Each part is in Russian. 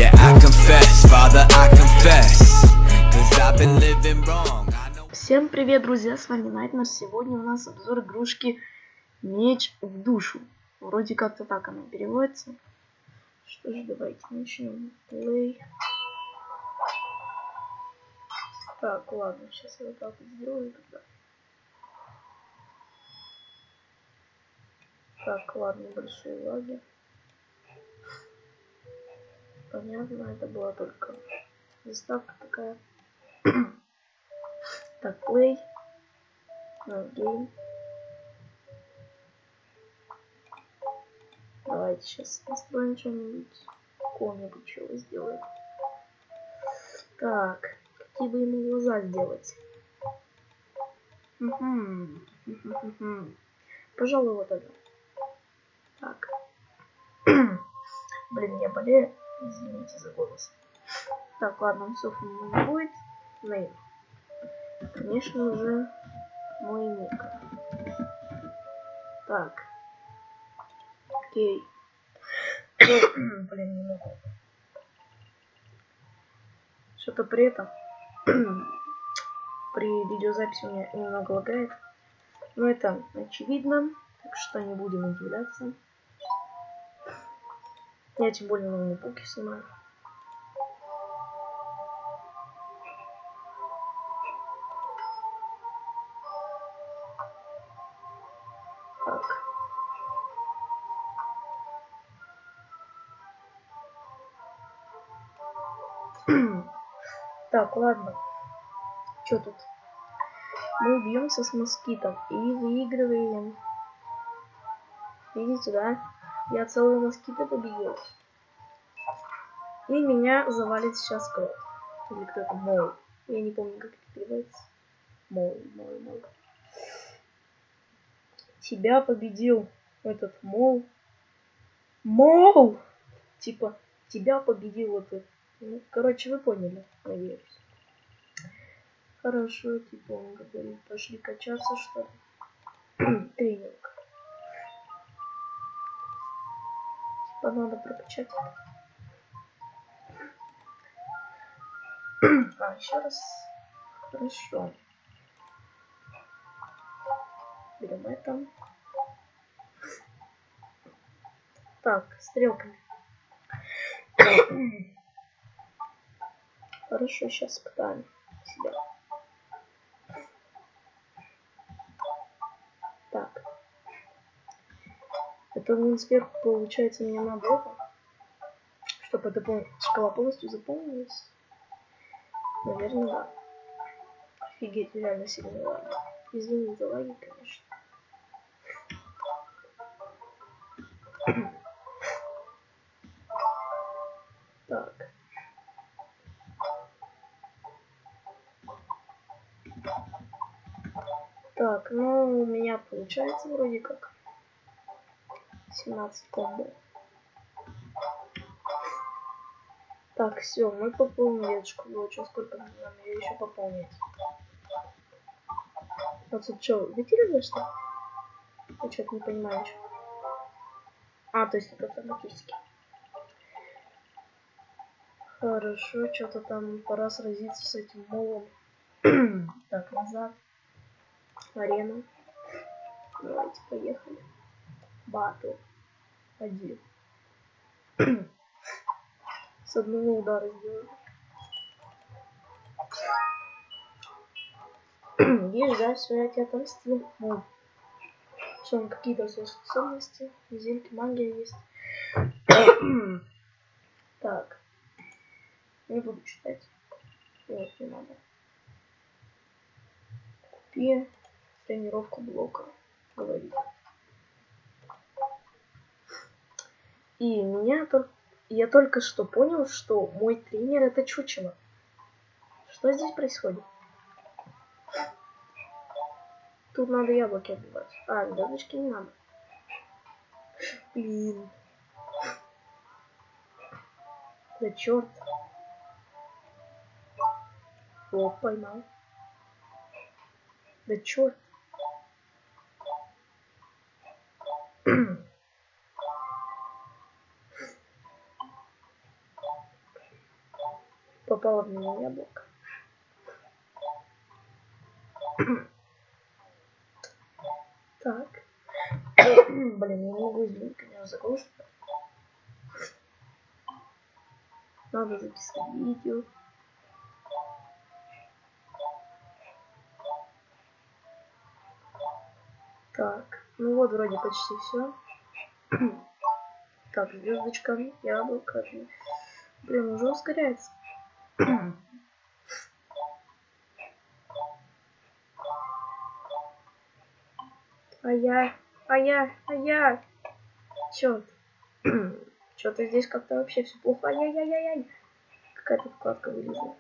Yeah, I confess, Father, I confess, 'cause I've been living wrong. Всем привет, друзья, с вами Найтмер. Сегодня у нас обзор игрушки Меч в душу. Вроде как-то так она переводится. Что ж, давайте начнем. Play. Так, ладно, сейчас я вот так вот сделаю тогда. Так, ладно, большие лаги. Понятно, это была только заставка такая. Так, play. Game. Давайте сейчас настроим что-нибудь. Какого-нибудь чего сделаем. Так, какие бы ему глаза сделать? Пожалуй, вот это. Так. Блин, я болею. Извините за голос. Так, ладно, усов не будет. Нейм. Конечно же, мой ник. Так. Окей. Блин, не могу. Что-то при этом при видеозаписи у меня немного лагает. Но это очевидно, так что не будем удивляться. Я тем более на ноутбуке снимаю. Так. Так, ладно. Что тут? Мы бьемся с москитом и выигрываем. Видите, да? Я целого москита победил. И меня завалит сейчас крот. Или кто-то мол. Я не помню, как это переводится. Мол. Тебя победил этот мол. Мол! Типа, тебя победил этот. Ну, короче, вы поняли, надеюсь. Хорошо, типа он говорит, пошли качаться, что ли? Тренинг. Типа надо прокачать. А, еще раз. Хорошо. Берем это. Так, стрелками. Хорошо, сейчас испытаем себя. Так. Это вон сверху получается мне надо это, чтобы эта шкала полностью заполнилась. Наверное, да. Офигеть, реально сильные лаги. Извини за лаги, конечно. Так. Так, ну у меня получается вроде как 17 комбо. Так, все, мы пополнили веточку. Вот что, сколько нам ее еще пополнить? Вот тут что, вытянули что? Я что-то не понимаю ничего. А, то есть это автоматически. Хорошо, что-то там пора сразиться с этим молом. Так, назад. Арена. Давайте, поехали. Батл. 1. С одного удара сделали. Видишь, да, все, я тебя отомстил. Ну, что, он какие-то способности, зельки, магия есть. Так. Не буду читать. Нет, не надо. Купи тренировку блока. Говорит. И я только что понял, что мой тренер это чучело. Что здесь происходит? Тут надо яблоки отбивать. А, яблочки не надо. Блин. Да черт. О, поймал. Да черт. попало в меня яблоко. Так. Блин, я не могу извините, меня заглушить. Надо записать видео. Так, ну вот вроде почти все. Так, звездочка, яблоко. Блин, уже ускоряется. А я. Черт. Что-то здесь как-то вообще все плохо. Ай-яй-яй-яй. Какая-то вкладка вылезла.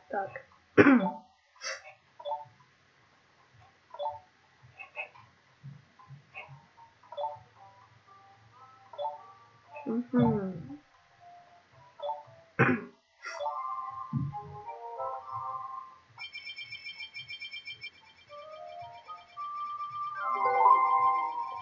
Так.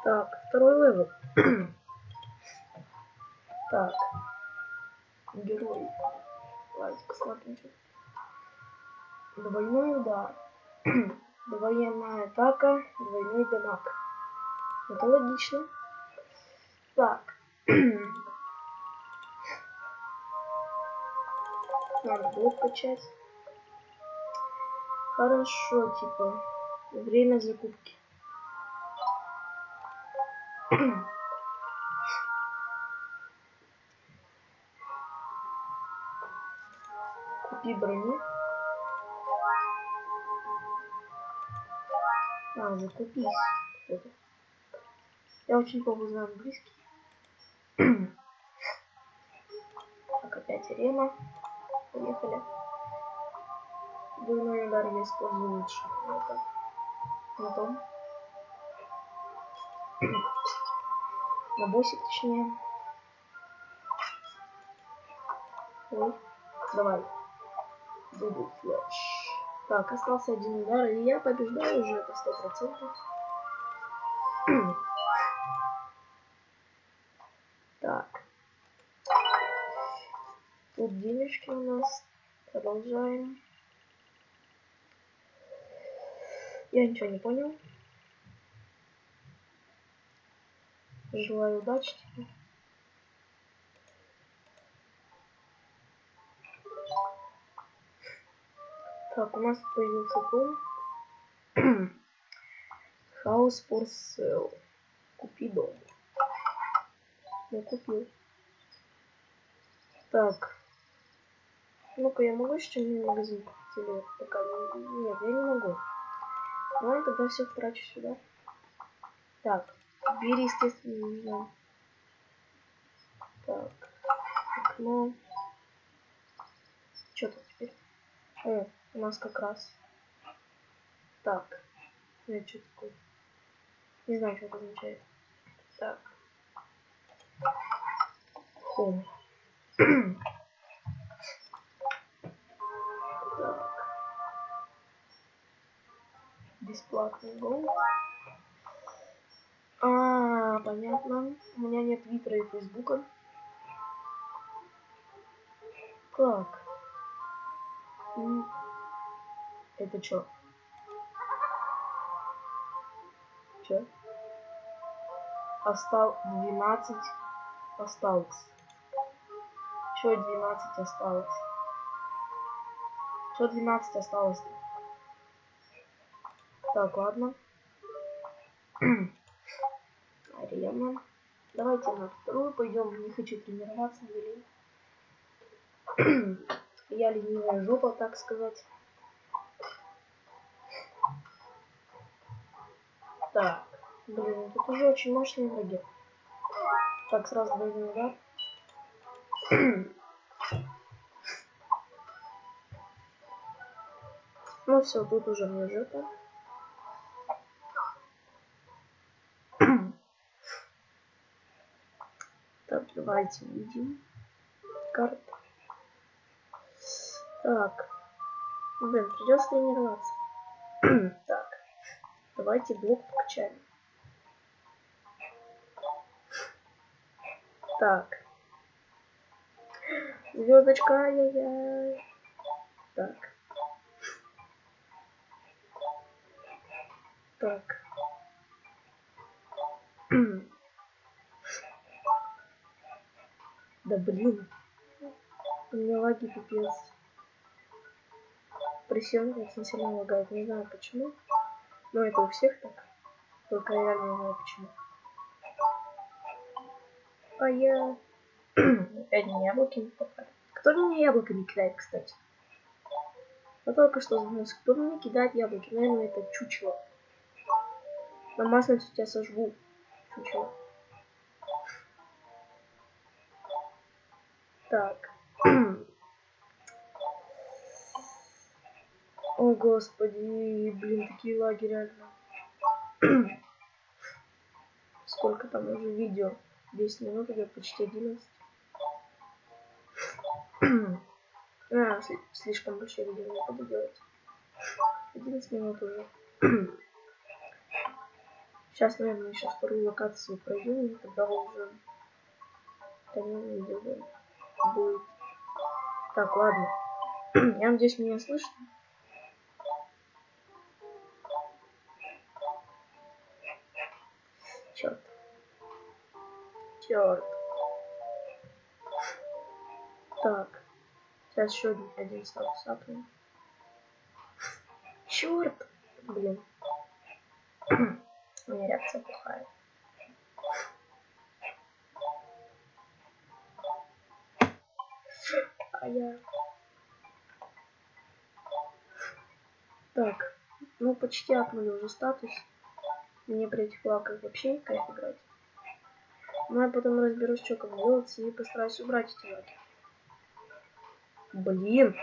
Так, второй левел. Так. Герой. Давайте посмотрим. Двойной удар. Двойная атака. Двойной дамаг. Это логично. Так. Надо блок качать. Хорошо, типа. Время закупки. Купи броню. Закупись. Это. Я очень плохо знаю английский. Так, опять арена. Поехали. Двойной удар я использую лучше. Это. Потом. На боссик, точнее. Ой. Давай. Дубль флэш. Так, остался один удар, и я побеждаю уже по 100%. Так. Тут денежки у нас. Продолжаем. Я ничего не понял. Желаю удачи тебе. Так, у нас появился дом. Хаус for sale. Купи дом. Я купил. Так. Ну-ка, я могу еще что-нибудь в магазин купить? Или пока не... Нет, я не могу. Ладно, тогда все трачу сюда. Так. Двери, естественно, не нужно. Так. Окно. Что тут теперь? О, у нас как раз. Так. Это что такое? Не знаю, что это означает. Так. Home. Так. Бесплатный гол. Понятно. У меня нет твиттера и фейсбука. Как? Это чё? Чё? 12 осталось. Чё 12 осталось? Чё 12 осталось-то? Так, ладно. Арена. Давайте на вторую пойдем. Не хочу тренироваться, блин. Я ленивая жопа, так сказать. Так. Блин, тут уже очень мощные враги. Так, сразу двойной удар. Ну все, тут уже мне жопа. Так, давайте видим. Карта. Так. Блин, придется тренироваться. Так. Давайте блок покачаем. Так. Звездочка, ай-яй-яй. Так. Так. Да блин. У меня лаги пипец. Присел очень сильно лагает. Не знаю почему. Но это у всех так. Только я реально не знаю почему. А я... Опять мне яблоки не попали. Кто мне яблоко не кидает, кстати? Я только что задумался, кто мне кидает яблоки? Наверное, это чучело. На масленицу тебя сожгу. Чучело. Так. О, господи, блин, такие лаги реально. Сколько там уже видео? 10 минут, уже почти 11. Слишком большое видео не буду делать. 11 минут уже. Сейчас, наверное, еще вторую локацию пройду, и тогда уже конец видео будет. Так, ладно. Я надеюсь, меня слышно. Черт. Черт. Так. Сейчас еще один статус апну. Черт. Блин. У меня реакция плохая. А я... Так. Ну, почти апнули уже статус. Мне при этих лаках вообще кайф играть. Но я потом разберусь, что как делать, и постараюсь убрать эти лаки. Блин.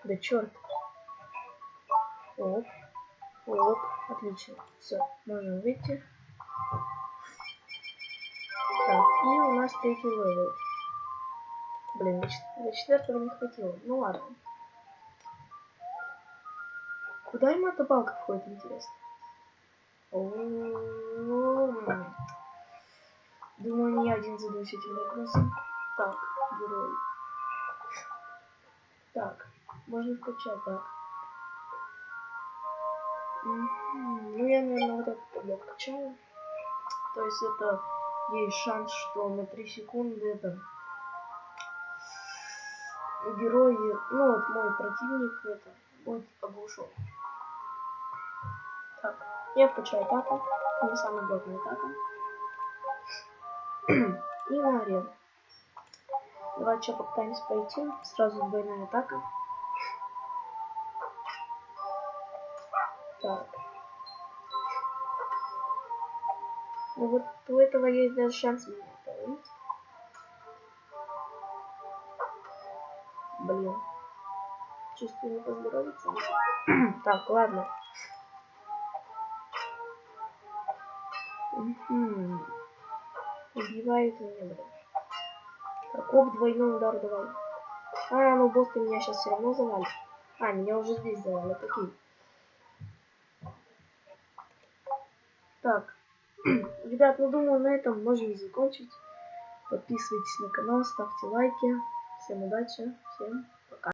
Да черт. Оп. Оп. Отлично. Все, можем выйти. Так, и у нас третий левел. Блин, до четвертого не хватило. Ну ладно. Куда ему эта палка входит, интересно? Думаю, не один задаюсь этим вопросом. Так, герой. Так, можно включать, так. Ну, я, наверное, вот этот тогда откачаю. То есть это есть шанс, что на 3 секунды это герой, ну вот мой противник это будет оглушен. Так, я вкачаю атаку. Не самая главная атака. И на арену. Давайте сейчас попытаемся пройти. Сразу двойная атака. Так. Ну вот у этого есть даже шанс меня половить. Блин. Чувствую, не поздоровится. Так, ладно. Убивает меня, блин. Так, оп, двойной удар давай. А, ну босс, ты меня сейчас все равно завалит. А, меня уже здесь завалит, окей. Так. Ребят, ну думаю, на этом можем закончить. Подписывайтесь на канал, ставьте лайки. Всем удачи, всем